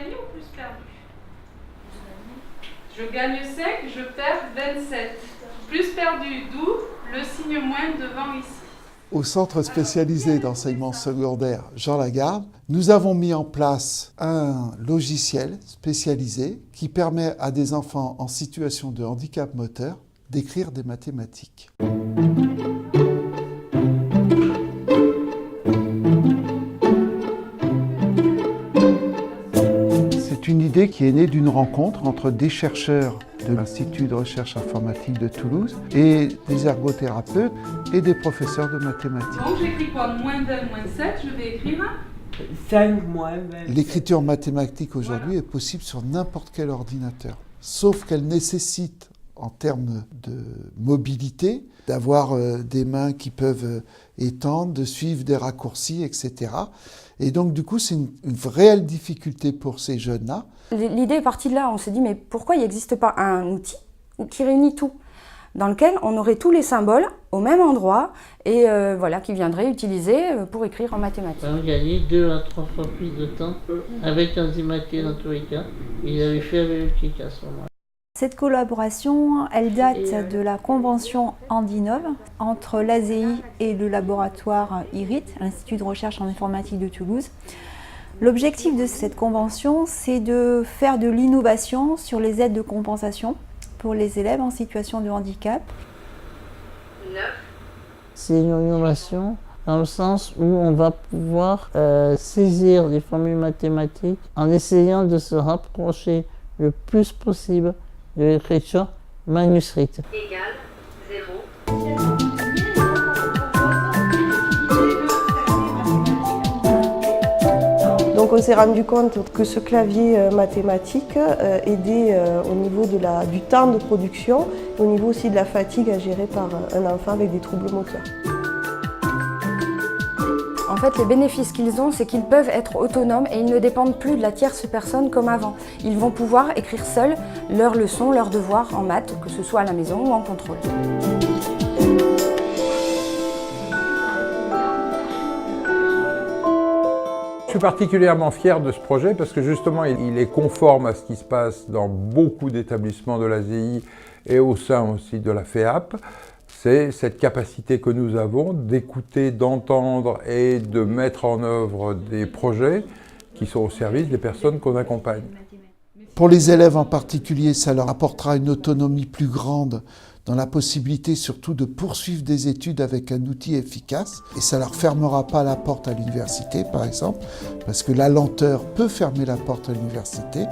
gagné ou plus perdu? Je gagne 5, je perds 27. Plus perdu, d'où le signe moins devant ici. Au Centre spécialisé d'enseignement secondaire Jean Lagarde, nous avons mis en place un logiciel spécialisé qui permet à des enfants en situation de handicap moteur d'écrire des mathématiques. C'est une idée qui est née d'une rencontre entre des chercheurs de l'Institut de recherche informatique de Toulouse et des ergothérapeutes et des professeurs de mathématiques. Donc j'écris quoi? Moins 20, moins 7, je vais écrire 5 moins 20. L'écriture mathématique aujourd'hui est possible sur n'importe quel ordinateur, sauf qu'elle nécessite, en termes de mobilité, d'avoir des mains qui peuvent étendre, de suivre des raccourcis, etc. Et donc, du coup, c'est une réelle difficulté pour ces jeunes-là. L'idée est partie de là. On s'est dit, mais pourquoi il n'existe pas un outil qui réunit tout, dans lequel on aurait tous les symboles au même endroit et voilà, qui viendrait utiliser pour écrire en mathématiques. On a gagné 2 à 3 fois plus de temps avec Enzimaté dans tous les cas. Il avait fait avec Kik à ce moment-là. Cette collaboration, elle date de la convention Handinov entre l'ASEI et le laboratoire IRIT, l'Institut de recherche en informatique de Toulouse. L'objectif de cette convention, c'est de faire de l'innovation sur les aides de compensation pour les élèves en situation de handicap. C'est une innovation dans le sens où on va pouvoir saisir les formules mathématiques en essayant de se rapprocher le plus possible de l'écriture manuscrite. Égal 0. Donc on s'est rendu compte que ce clavier mathématique aidait au niveau du temps de production, au niveau aussi de la fatigue à gérer par un enfant avec des troubles moteurs. En fait, les bénéfices qu'ils ont, c'est qu'ils peuvent être autonomes et ils ne dépendent plus de la tierce personne comme avant. Ils vont pouvoir écrire seuls leurs leçons, leurs devoirs en maths, que ce soit à la maison ou en contrôle. Je suis particulièrement fier de ce projet parce que justement il est conforme à ce qui se passe dans beaucoup d'établissements de l'ASEI et au sein aussi de la FEAP. C'est cette capacité que nous avons d'écouter, d'entendre et de mettre en œuvre des projets qui sont au service des personnes qu'on accompagne. Pour les élèves en particulier, ça leur apportera une autonomie plus grande dans la possibilité surtout de poursuivre des études avec un outil efficace. Et ça leur fermera pas la porte à l'université, par exemple, parce que la lenteur peut fermer la porte à l'université.